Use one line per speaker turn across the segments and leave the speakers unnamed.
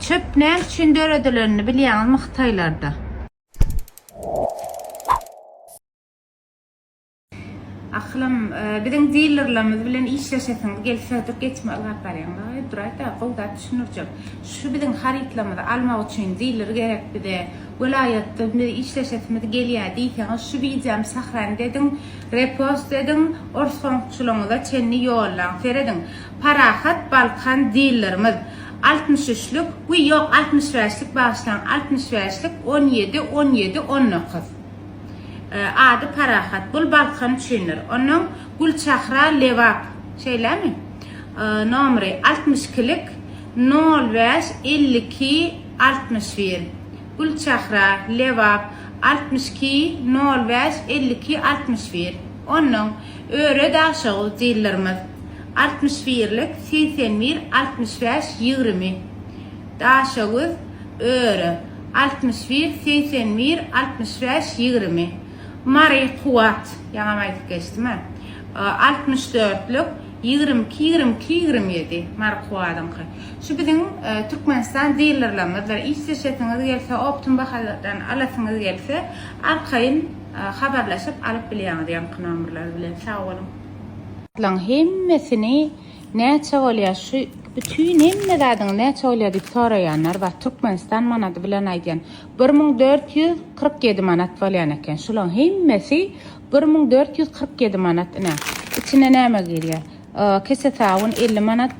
Çöp ne için döredilerini biliyorsunuz mu Xitaylarda? Aklım bizim dealerlarımız bilen işleşesiniz gelseydik geçme Allah barayın. Durayda qolda düşünürcek. Şu bizim haritlamızı almak için dealer gerek bir de vilayette bir işleşesimiz geliyor diyseniz şu videomu saklan dedim, repost dedim, orsponsçuluğunuza çenni yollan veredin. Parahat Balkan dealerimiz 63'lük, bu yok 65'lik bağışlan 65'lik 17 17 19. Adı Parahat, bul Balkan Çinir. Onun Gulçahra Levap şeyler mi? Numara 62'lik 05 52 61. Gulçahra Levap 62 05 52 61. Onun öğre daşağı dillerimiz 61'lik 81 65 20. Daşağı öğre 61 81 65 20. Mari Kuat yana maytık geçtim ha. 64'lük 22 22 27 Mari Kuat'ın. Şu bizim Türkmenistan dealerlarımızlar işleşetiniz gelse optum bahalardan alasınız gelse arkayın haberleşip alıp bilýäňiz ýa numaralar bilen sağ olun. Lan hemmesini näçe bolýar şu bütün hemmelerden näçe bolýar diýip soraýanlar we Türkmenistan manady bilen aýdýan 1447 manat bolýan eken. Şular hemmesi 1447 manat ine. İçine näme girýär? Kese sabun 50 manat,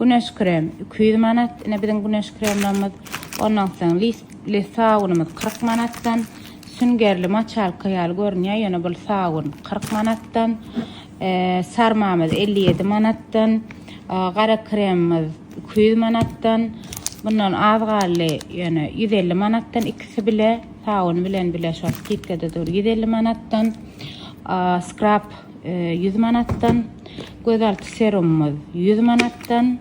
güneş krem 200 manat, ine bizim güneş kremlerimiz ondan soň lis sabunumuz 40 manatdan, süngerli maçal kıyal görünýär, ýöne bul sabun 40 manatdan, sarmamız 57 manatdan, qara kremimiz 200 manatdan, bundan azgaly ýöne 150 manatdan ikisi bile sabun bilen bile şu kitkede dur 150 manatdan, scrub 100 manatdan, gözaltı serumumuz 100 manatdan,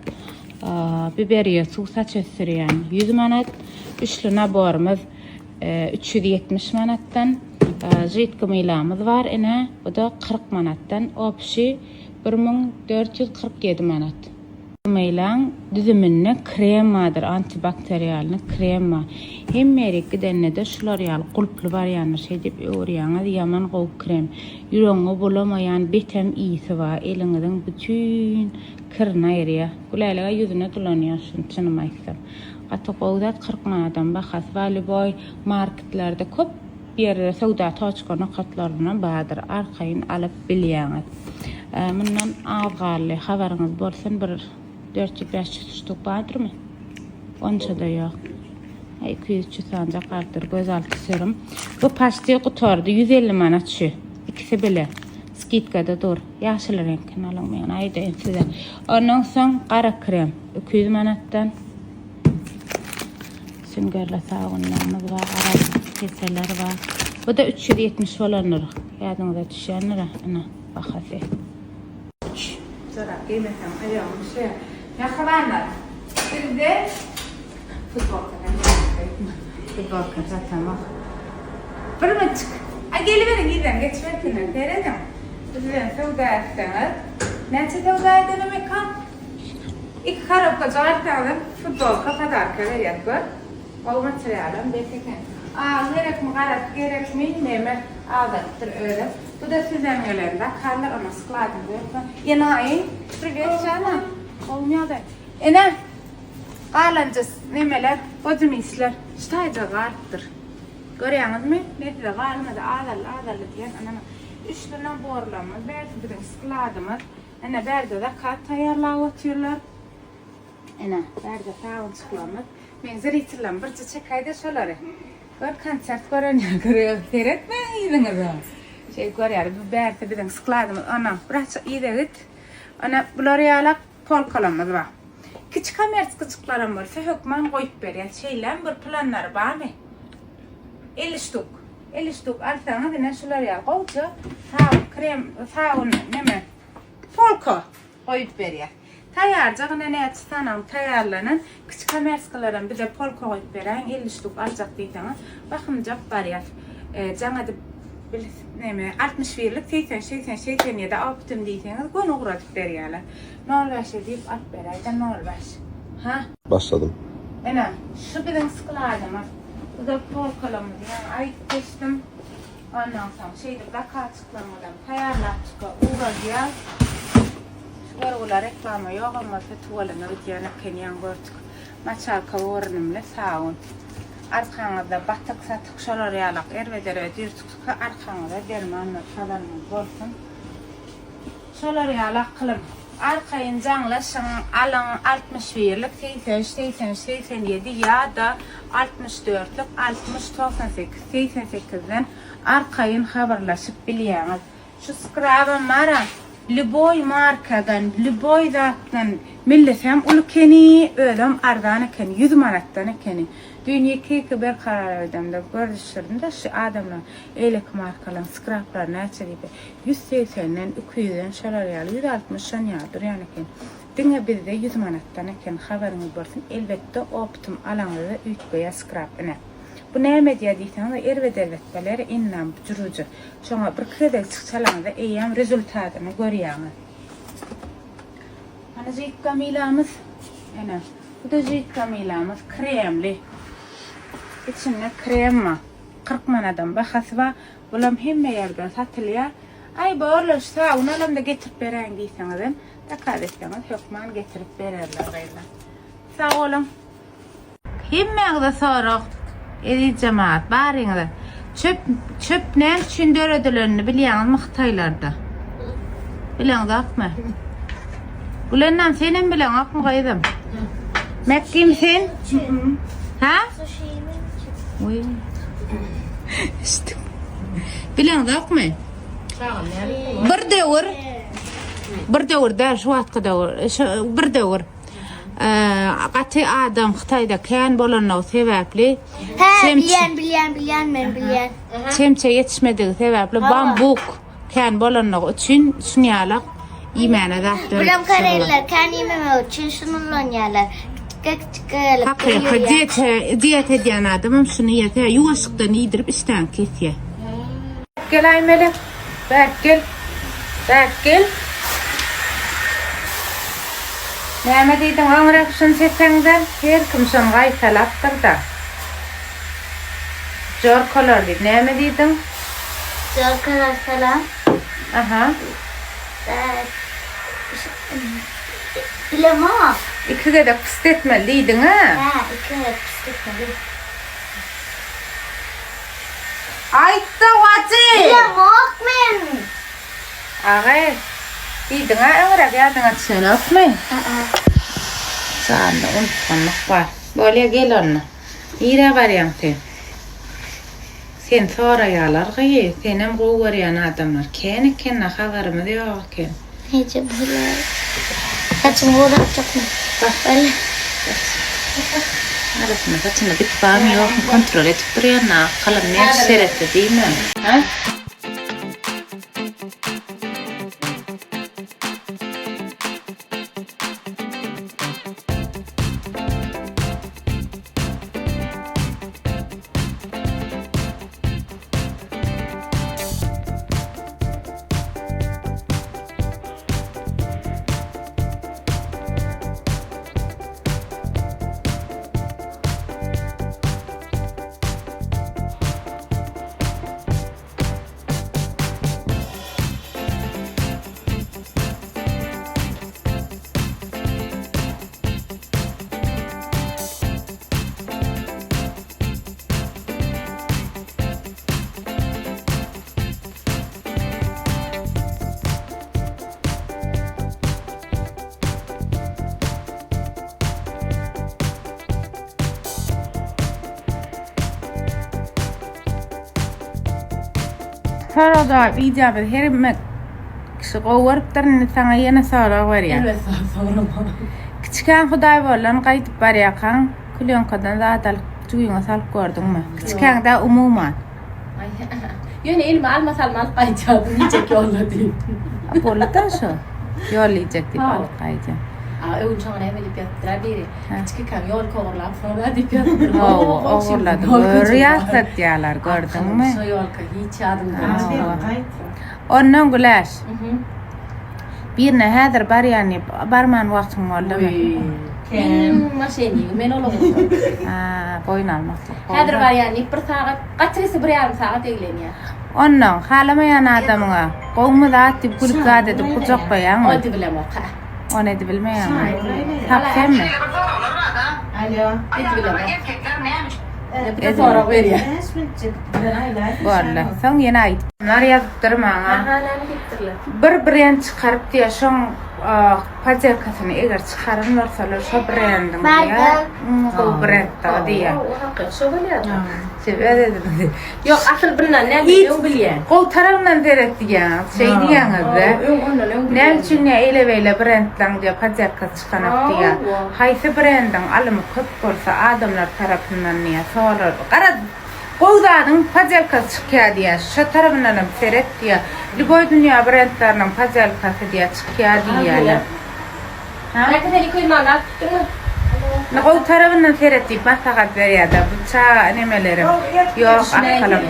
biberiye su saç ösürýän 100 manat, üçlü naborumuz 370 manatdan, jitki mylamız var ene, bu da 40 manatdan, opşi 1447 manat. Mylan düzümünne kremadır, antibakteriyalny krema. Hemmerik gidenne de şular ýaly gulply barýanlar şey dip öwrýäňiz, ýaman gowy krem. Ýüregiňe bolamaýan betem iýsi bar, eliňizden bütün kirni aýrýar. Gulaýlaga ýüzüne dolanýar şunu aýtsam. Gaty gowdat 40 manatdan bahas Valiboy marketlerde köp ýerde sowda taçkany katlaryna bardyr, arkaýyn alyp bilýäňiz. Mundan awgaly habaryňyz bolsun bir 400-500 ştuk bardırmı? Onça da yok. 200 sancak arttır. Gözaltı serum. Bu paştiye kutardı. 150 manat şu. İkisi bile. Skitkada dur. Yaşıl renkini alınmayan. Ayda size. Ondan son qara krem. 200 manattan. Süngerle sabunlarımız var. Ara keseler var. Bu da 370 olanır. Yadınıza düşenler. Ana bakası. Sonra kıymetim ayağımı şey. Yakalanlar. Bir de futbol zaten bak. Fırmıçık. Geliverin giden geçmekine. Deredim. Bizden sevda etseniz. Nece sevda edelim ekan? İki karabka zaten futbol kapadarka veriyat gör. O materyalım bekleyin. Gerek mi garat gerek mi neme ağdattır öyle. Bu da sizden gelende karlar ona sıkladım diyor. Yenayi. Привет canım. Olmuyor da. Ene. Qalancız nemeler, gözüm isler. Ştayca qartdır. Görüyorsunuz mu? Neydi de qalmadı, ağdalı diyen anana. Üçlüne borlamız, berdi bizim sıkladımız. Ene berdi de kat tayarlağı atıyorlar. Ene berdi tağın sıklamız. Men ziritirlam, birce çekayda şoları. Gör koncert görüyor, seyretme iyiliğiniz o. Şey görüyor, berdi bizim sıkladımız. Ana, bırakça iyi de git. Ana, bloriyalak polkalamız var. Küçük komers küçüklerim var. Hökman koyup berýär. Şeyler bir planlar var mı? 50 ştuk. 50 ştuk alsanız ne şular ya? Gowça, krem, sabun neme? Polka koyup berýär. Taýarjak näçe sanam taýarlanan küçük komerskalardan bize polka koyup berýär. 50 ştuk aljak diýseniz, bakymjak barýar. Jaňa neme 61'lik 80-87 optum diýseniz gonu guratyp berýärler. 05 diýip alyp berýär, 05. Ha?
Başladım.
Ana şu bilen sıkılaydım. Bu da polkalamız yani ayıp geçtim. Ondan sonra şeyde vaka açıklamadan tayarlattık. Uğraşıyor. Şuvarılar reklamı yok ama fetuvalını videonu kenyan gördük. Maçalka uğranımla sağın. Arkanızda batık satık şolar yalak ervedere dürtük arkanızda dermanla kadarınız olsun. Şolar yalak kılım. Arkayın canlaşın alın 60 verirlik 87 ya da 64'lük 88'den arkayın haberlaşıp biliyorsunuz. Şu skrabın mara Lüboy markadan, Lüboy zattan millesem ülkeni ödem ardan eken 100 manattan ekeni. Dünya kiber karar ödemde görüşürüm de şu adamlar eylek markalan skraplar neçe gibi 180'den 200'den şolar yalı 160'dan yadır yani eken. Dinge bizde 100 manattan eken haberiniz olsun. Elbette optum alanında 3 goya skrap ene. Bu ne medya diyseniz er ve devletleri innan jurucu. Şoňa bir kredek çıksalarında eýem rezultatyny görýäňiz. Ana jyt kamilamız. Ana bu da jyt kamilamız kremli. İçinde krem var. 40 manadan bahasy bar. Bulam hemme ýerde satylýar. Ay borlar saunalym da getirip beren diýseňiz, takar etseňiz hökman getirip bererler gaýla. Sağ olun. Hemme sorak edi cemaat barıňyz. Çöp näme üçin döredilerini bilýäňiz mi Hytaýlarda? Bileňiz akmy? Bulardan senem bilen akmy gaýdym. Mekkim sen? Ha? Uy. İşte. Bileňiz akmy? Bir döwür der şu wagtda bir döwür. Gaty adam Hytaýda kän bolanyň sebäpli
Bilýän men bilýän.
Çemçe yetişmedigi sebäpli bambuk kän bolanyň üçin şunýalak iýmäne zatlar.
Bilen karaylar kan ýememe üçin şunu lanýarlar. Küçük
Hakikaten diyet edýän adamym şunu ýete ýuwaşykdan ýydyryp işden kesýär. Gel aýmele. Berk gel. Näme diýdiň aňrak şunu seseňde her kim şonu gaýtalapdyr da. Jorkalar diýip näme diýdiň?
Jorkalar salam.
Aha.
Bilema.
İkide de pıst etmeli diýdiň ha?
Ha, ikide pıst etmeli.
Aýtda wajy.
Bilema men.
Agay. Diýdiň ha aňrak ýadyňa düşenokmy? Sağında unutkanlık var. Böyle gel onunla. İyire varyan sen. Sen sonra yalar gıyı. Senem qoğu varyan adamlar. Kene kenne havarımı yok ken.
Nece böyle. Kaçın uğrayacak mı?
Bak.
Böyle.
Arasında kaçında bir bağım yok mu? Kontrol edip duruyor na. Kalam ne seyretti değil mi? Ha? Sonra da icabı her kişi qowarıpdyr sana yana sonra var ya.
Evet, sonra.
Kiçiken Hudaý bolan gaýdyp barýakan Kulyonkadan zadal juýuňa salyp gördüňmi? Kiçiken de umuman.
Yani elime almasam alıp kayacağım. Yiyecek yolladı.
Bolada şu. Ýollayjak diýip alyp gaýjak.
Öwün çaňa näme diýip ýatdyrar biri. Kiçiken ýol kowurlap sonra diýip ýatdyrar.
Oğurladı. Riyasat diýerler gördüňmi?
Şu ýolka hiç ýadymda.
Ondan güläş. Birine häzir barýany barman wagtyň boldymy?
Maşeni, men olamam.
Koyun almakla.
Häzir bar ýani 1 sagat, gaçrysa 1,5 sagat eglenýär.
Ondan halamayan adamına qoğmu da atip gülüp edip kucak koyan.
Ody bilen oqa.
Onu edi bilmeyen. Tap sen mi?
Alo, edy bilen. Bir de sonra berýär.
Valla. Sen yine ait. Bunlar yazıp durma.
Hanany gittirler.
Bir brand çıkarıp diye şon pajakasını eğer çıkarırlarsalar şu brandın diye. O brand da diye.
Şo bolýar.
Sever dedi.
Yok, asıl bilen näme bilýän.
Qol tarafından deret diye. Şey diýeniz. Ne için ne ele branddan diye pajaka çıkanıp diye. Haysi brandın alımı köp bolsa adamlar tarafından niye sorar. Qara Qoğdadın pajalkası çıkıyor diye, şu tarafından seret diye, Lüboy dünya brandlarının pajalkası diye çıkıyor diye.
Näme heli koymalar?
O tarafından seret diye basagat veriyor da, bıçağı nemelerim yok arkalım.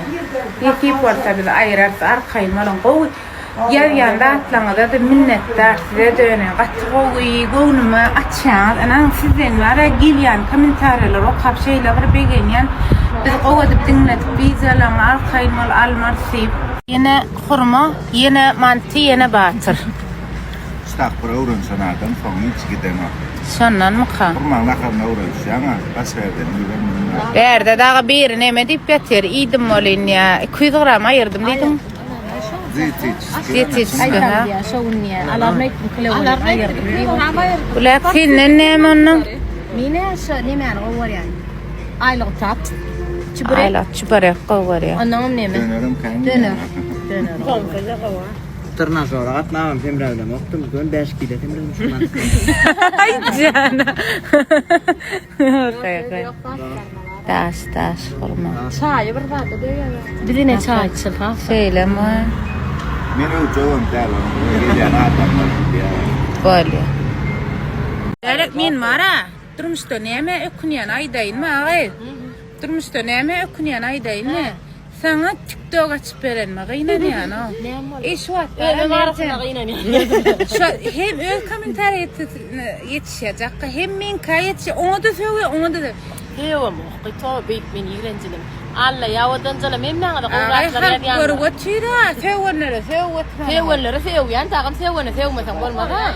Yetip olsa biz ayırarız arkayın malın qoğu. Yanda atlağında da minnettar size dönüyor. Qatı qoğuyu, qoğunumu açacağız. Anan sizden var ya gilyan, komentarlar, o kapşayla var beğenyen. Biz qoğadıp dinledik, bizalan arkayın mal almar seyip. Yine kurma, yine mantı, yine batır.
Stak para urun sanadan fongi çikidema.
Sondan mı kan?
Kurman lakarna urun şana bas verden güven.
Berde dağı bir neme deyip yeter. İydim olin ya. 200 gram ayırdım dedim. Zeytiç.
Aytar diye şowunniye. Alarmayt kilo. Alarmayt.
Ulak senin neme onun?
Mine şo neme o var yani. Aylık tat.
Ayla çübarek qoğur ya.
Anam neme?
Dönerim kan.
Döner.
Tırnak sonra atmamam temrevle moktum gün 5 kilo temrevle
Ay cana. Taş kurma.
Çay bir bardak bir de ne çay içip ha?
Söyleme.
Meni uçoğun talo. Gelen adamlar diye.
Böyle. Derek min var ha. Durmuşta neme ökünyen aydayın mı ağay? Durmuşta neme ökünyen aydayın mı? Sana TikTok açıp veren mi? Gıynan yani o. Şu at bana hem öyle komentar yetişecek. Hem min kayetişecek. Onu da söylüyor, onu da.
Heo mo, qito big min yigrenjilim. Alla ya wadan zala memna ngada qowraatlar
Ay
yan.
gor watira, sewonere sewot.
Hewallara sew yan taqam sewwana sew matan bol maga.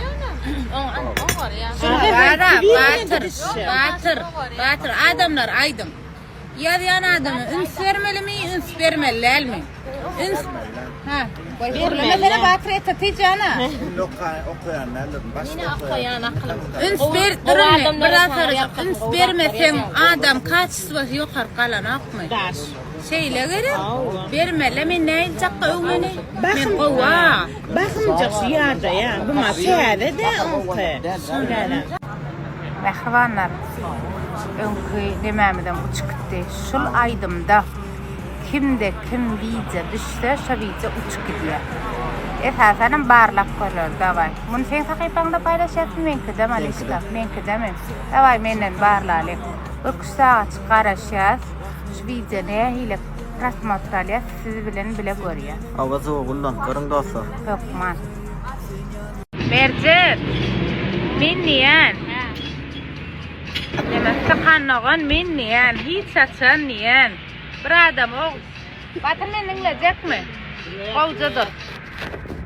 Batır adamlar aydım. Yan adamı üns vermeli mi, üns vermeliler mi? Üns ha. Mesela batır etatacağına.
Okuyanlar
Yine akkayan akılım.
Üns ver, durun biraz arayacak. Üns vermesen adam kaçsı yukarı kalan akmay. Şeyle göre vermeli mi ne ilcakka öğmeni? Ben kova.
Bakmayacak yerde ya. Bu masaya de onka. Söyle.
Mehvanlar. Önkü dememeden bu çıktı. Şul aydımda kimde kim vize düşse şu vize uçuk gidiyor. Esasen barlap koyuyor davay. Bunu sen sakipanda paylaşıyorsun men kıdem alışka. Men kıdemim. Davay menden barlalım. Öküste açık karışacağız. Şu vize ne hile rasmatralya sizi bilen bile görüyor.
Avazı oğuldan karın dostu.
Yok man. Merced. Min niyen. Demek kanağın min niyen. Hiç saçan niyen. Bir adam o. Batır dinleyecek mi? Qovcadır.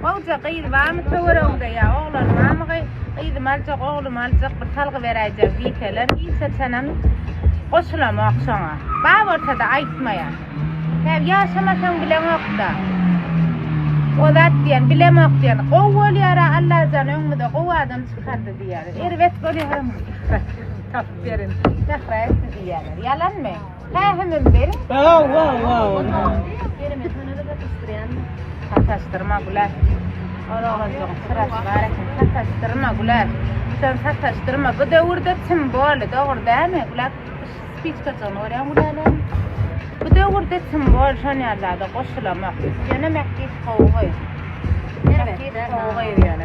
Qovca qıydı var mı tövrəğində ya? Oğlan var mı qıydı malcaq, oğlum malcaq bir salgı verəcək bitələr. Hiç saçanın qoşulamaq sana. Bağ ortada aytmayan. Yaşamasan bilemek da. O da diyen bilemek diyen. Qov olyara Allah canı önümde qov adam çıkardı diyer. Ervet görüyorum. Taferin. Taferin diyer. Yalan mı? Hemen verin.
Wow.
Sataştırma güler. Allah'ın sırası var. Sataştırma güler. Sen sataştırma. Bu devirde simbol. Doğru değil mi? Güler. Speech kaçan oraya güler. Bu devirde simbol. Şan yerlerde koşulamak. Yine mektis kovuğu. Mektis kovuğu yani.